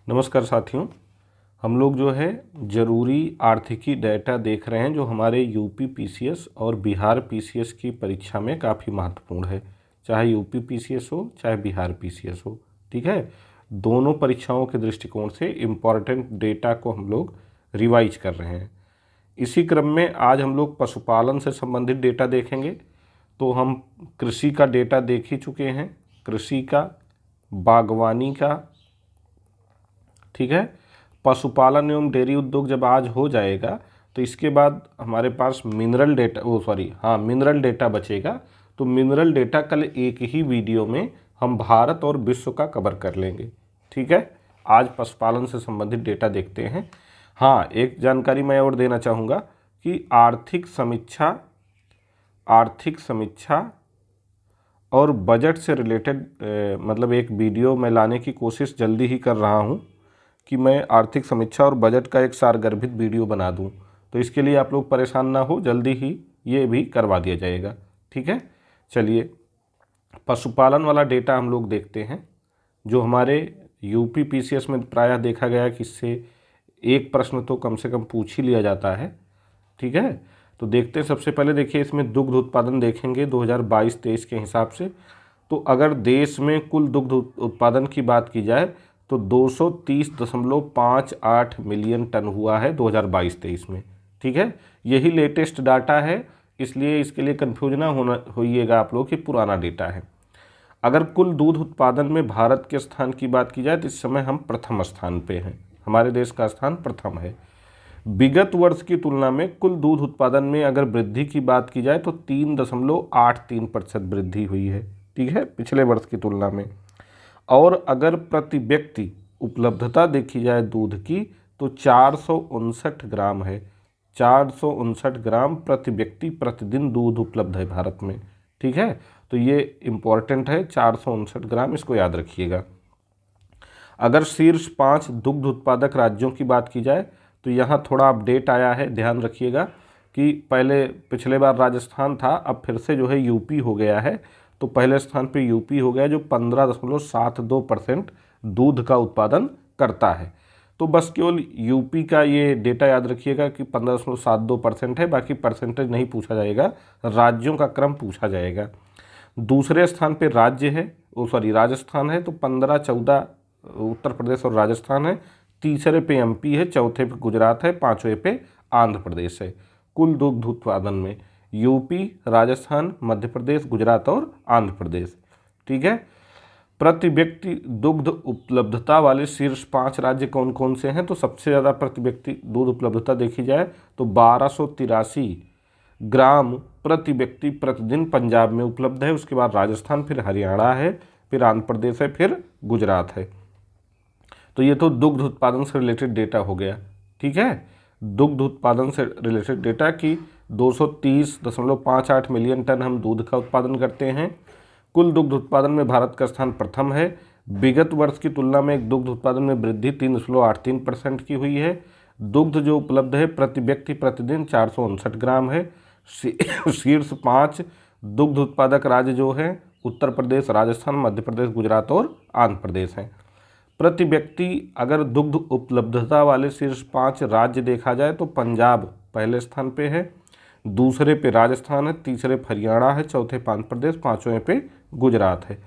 नमस्कार साथियों। हम लोग जो है ज़रूरी आर्थिकी डाटा देख रहे हैं जो हमारे यूपी पीसीएस और बिहार पीसीएस की परीक्षा में काफ़ी महत्वपूर्ण है। चाहे यूपी पीसीएस हो चाहे बिहार पीसीएस हो, ठीक है। दोनों परीक्षाओं के दृष्टिकोण से इम्पॉर्टेंट डेटा को हम लोग रिवाइज कर रहे हैं। इसी क्रम में आज हम लोग पशुपालन से संबंधित डेटा देखेंगे। तो हम कृषि का डेटा देख ही चुके हैं, कृषि का, बागवानी का, ठीक है। पशुपालन एवं डेयरी उद्योग जब आज हो जाएगा तो इसके बाद हमारे पास मिनरल डेटा मिनरल डेटा बचेगा। तो मिनरल डेटा कल एक ही वीडियो में हम भारत और विश्व का कवर कर लेंगे, ठीक है। आज पशुपालन से संबंधित डेटा देखते हैं। हाँ, एक जानकारी मैं और देना चाहूँगा कि आर्थिक समीक्षा और बजट से रिलेटेड मतलब एक वीडियो मैं लाने की कोशिश जल्दी ही कर रहा हूँ कि मैं आर्थिक समीक्षा और बजट का एक सारगर्भित वीडियो बना दूं। तो इसके लिए आप लोग परेशान ना हो, जल्दी ही ये भी करवा दिया जाएगा, ठीक है। चलिए, पशुपालन वाला डेटा हम लोग देखते हैं जो हमारे यूपी पीसीएस में प्रायः देखा गया कि इससे एक प्रश्न तो कम से कम पूछ ही लिया जाता है, ठीक है। तो देखते हैं। सबसे पहले देखिए, इसमें दुग्ध उत्पादन देखेंगे 2022-23 के हिसाब से। तो अगर देश में कुल दुग्ध उत्पादन की बात की जाए तो 230.58 मिलियन टन हुआ है 2022-23 में, ठीक है। यही लेटेस्ट डाटा है, इसलिए इसके लिए कन्फ्यूज ना होइएगा आप लोग कि पुराना डेटा है। अगर कुल दूध उत्पादन में भारत के स्थान की बात की जाए तो इस समय हम प्रथम स्थान पे हैं, हमारे देश का स्थान प्रथम है। विगत वर्ष की तुलना में कुल दूध उत्पादन में अगर वृद्धि की बात की जाए तो 3.83% वृद्धि हुई है, ठीक है, पिछले वर्ष की तुलना में। और अगर प्रति व्यक्ति उपलब्धता देखी जाए दूध की तो 459 ग्राम है। 459 ग्राम प्रति व्यक्ति प्रतिदिन दूध उपलब्ध है भारत में, ठीक है। तो ये इम्पॉर्टेंट है, 459 ग्राम, इसको याद रखिएगा। अगर शीर्ष 5 दुग्ध उत्पादक राज्यों की बात की जाए तो यहाँ थोड़ा अपडेट आया है, ध्यान रखिएगा कि पिछले बार राजस्थान था, अब फिर से जो है यूपी हो गया है। तो पहले स्थान पे यूपी हो गया जो 15.72% दूध का उत्पादन करता है। तो बस केवल यूपी का ये डेटा याद रखिएगा कि 15.72% है, बाकी परसेंटेज नहीं पूछा जाएगा, राज्यों का क्रम पूछा जाएगा। दूसरे स्थान पे राजस्थान है, तो 15-14 उत्तर प्रदेश और राजस्थान है। तीसरे पे एमपी है, चौथे पे गुजरात है, पाँचवें पे आंध्र प्रदेश है। कुल दुग्ध उत्पादन में यूपी, राजस्थान, मध्य प्रदेश, गुजरात और आंध्र प्रदेश, ठीक है। प्रति व्यक्ति दुग्ध उपलब्धता वाले शीर्ष 5 राज्य कौन कौन से हैं? तो सबसे ज़्यादा प्रति व्यक्ति दूध उपलब्धता देखी जाए तो 1283 ग्राम प्रति व्यक्ति प्रतिदिन पंजाब में उपलब्ध है। उसके बाद राजस्थान, फिर हरियाणा है, फिर आंध्र प्रदेश है, फिर गुजरात है। तो ये तो दुग्ध उत्पादन से रिलेटेड डेटा हो गया, ठीक है। दुग्ध उत्पादन से रिलेटेड डेटा की 230.58 मिलियन टन हम दूध का उत्पादन करते हैं। कुल दुग्ध उत्पादन में भारत का स्थान प्रथम है। विगत वर्ष की तुलना में दुग्ध उत्पादन में वृद्धि 3.83% की हुई है। दुग्ध जो उपलब्ध है प्रति व्यक्ति प्रतिदिन 459 ग्राम है। शीर्ष 5 दुग्ध उत्पादक राज्य जो हैं उत्तर प्रदेश, राजस्थान, मध्य प्रदेश, गुजरात और आंध्र प्रदेश हैं। प्रति व्यक्ति अगर दुग्ध उपलब्धता वाले शीर्ष 5 राज्य देखा जाए तो पंजाब पहले स्थान पे है, दूसरे पे राजस्थान है, तीसरे पे हरियाणा है, चौथे पे आंध्र प्रदेश, पाँचवें पे गुजरात है।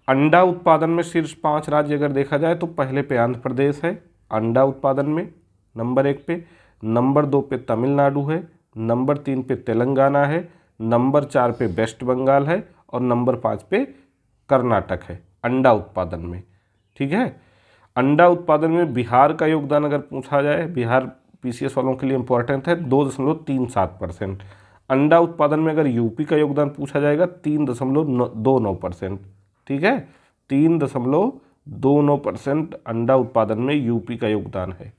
अंडा उत्पादन में शीर्ष 5 राज्य अगर देखा जाए तो पहले पे आंध्र प्रदेश है अंडा उत्पादन में नंबर 1 पे, नंबर 2 पे तमिलनाडु है, नंबर 3 पे तेलंगाना है, नंबर 4 पे वेस्ट बंगाल है और नंबर 5 पे कर्नाटक है अंडा उत्पादन में, ठीक है। अंडा उत्पादन में बिहार का योगदान अगर पूछा जाए, बिहार पीसीएस वालों के लिए इंपॉर्टेंट है, 2.39%। अंडा उत्पादन में अगर यूपी का योगदान पूछा जाएगा 3.29%, ठीक है। 3.29% अंडा उत्पादन में यूपी का योगदान है।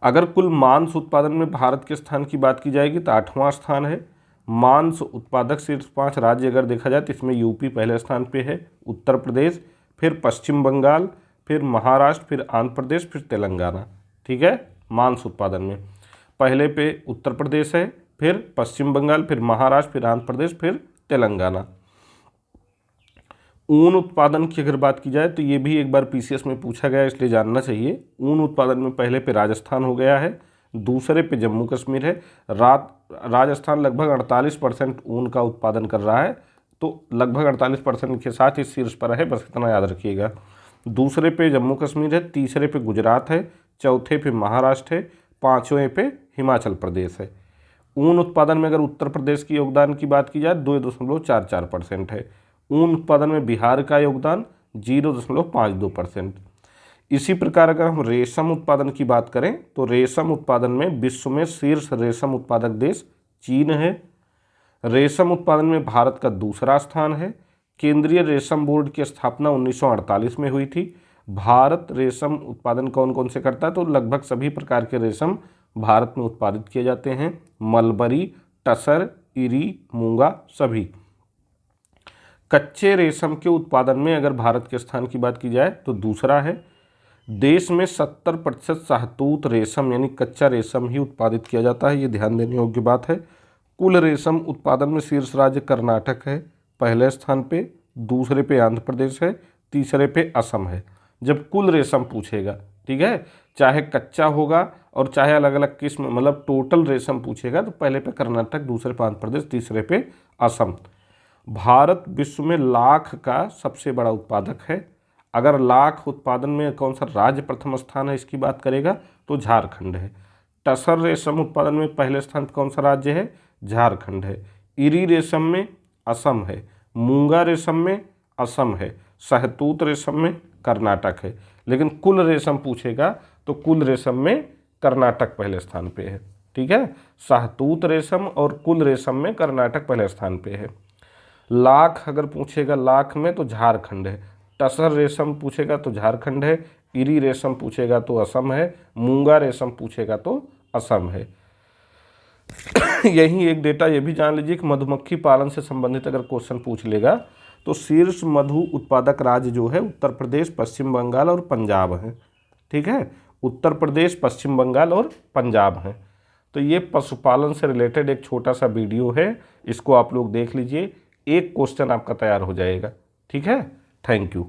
अगर कुल मांस उत्पादन में भारत के स्थान की बात की जाएगी तो 8वां स्थान है। मांस उत्पादक शीर्ष 5 राज्य अगर देखा जाए तो इसमें यूपी पहले स्थान पे है, उत्तर प्रदेश, फिर पश्चिम बंगाल, फिर महाराष्ट्र, फिर आंध्र प्रदेश, फिर तेलंगाना, ठीक है। मांस उत्पादन में पहले पे उत्तर प्रदेश है, फिर पश्चिम बंगाल, फिर महाराष्ट्र, फिर आंध्र प्रदेश, फिर तेलंगाना। ऊन उत्पादन की अगर बात की जाए तो ये भी एक बार पीसीएस में पूछा गया, इसलिए जानना चाहिए। ऊन उत्पादन में पहले पे राजस्थान हो गया है, दूसरे पे जम्मू कश्मीर है। राजस्थान लगभग 48% ऊन का उत्पादन कर रहा है, तो लगभग 48% के साथ ही शीर्ष पर है, बस इतना याद रखिएगा। दूसरे पे जम्मू कश्मीर है, तीसरे पे गुजरात है, चौथे पे महाराष्ट्र है, पाँचवें पे हिमाचल प्रदेश है। ऊन उत्पादन में अगर उत्तर प्रदेश की योगदान की बात की जाए 2.44% है। ऊन उत्पादन में बिहार का योगदान 0.52%। इसी प्रकार अगर हम रेशम उत्पादन की बात करें तो रेशम उत्पादन में विश्व में शीर्ष रेशम उत्पादक देश चीन है। रेशम उत्पादन में भारत का दूसरा स्थान है। केंद्रीय रेशम बोर्ड की स्थापना 1948 में हुई थी। भारत रेशम उत्पादन कौन कौन से करता है, तो लगभग सभी प्रकार के रेशम भारत में उत्पादित किए जाते हैं। मलबरी, टसर, इरी, मूंगा सभी। कच्चे रेशम के उत्पादन में अगर भारत के स्थान की बात की जाए तो दूसरा है। देश में 70% शाहतूत रेशम यानी कच्चा रेशम ही उत्पादित किया जाता है, ये ध्यान देने योग्य बात है। कुल रेशम उत्पादन में शीर्ष राज्य कर्नाटक है पहले स्थान पे, दूसरे पे आंध्र प्रदेश है, तीसरे पे असम है। जब कुल रेशम पूछेगा, ठीक है, चाहे कच्चा होगा और चाहे अलग अलग किस्म, मतलब टोटल रेशम पूछेगा तो पहले पे कर्नाटक, दूसरे पे आंध्र प्रदेश, तीसरे पे असम। भारत विश्व में लाख का सबसे बड़ा उत्पादक है। अगर लाख उत्पादन में कौन सा राज्य प्रथम स्थान है इसकी बात करेगा तो झारखंड है। टसर रेशम उत्पादन में पहले स्थान कौन सा राज्य है, झारखंड है। इरी रेशम में असम है, मूंगा रेशम में असम है, शहतूत रेशम में कर्नाटक है। लेकिन कुल रेशम पूछेगा तो कुल रेशम में कर्नाटक पहले स्थान पे है, ठीक है। शहतूत रेशम और कुल रेशम में कर्नाटक पहले स्थान पे है। लाख अगर पूछेगा लाख में तो झारखंड है। टसर रेशम पूछेगा तो झारखंड है, इरी रेशम पूछेगा तो असम है, मूंगा रेशम पूछेगा तो असम है। यही एक डेटा ये भी जान लीजिए कि मधुमक्खी पालन से संबंधित अगर क्वेश्चन पूछ लेगा तो शीर्ष मधु उत्पादक राज्य जो है उत्तर प्रदेश, पश्चिम बंगाल और पंजाब है, ठीक है। उत्तर प्रदेश, पश्चिम बंगाल और पंजाब है। तो ये पशुपालन से रिलेटेड एक छोटा सा वीडियो है, इसको आप लोग देख लीजिए, एक क्वेश्चन आपका तैयार हो जाएगा, ठीक है। Thank you.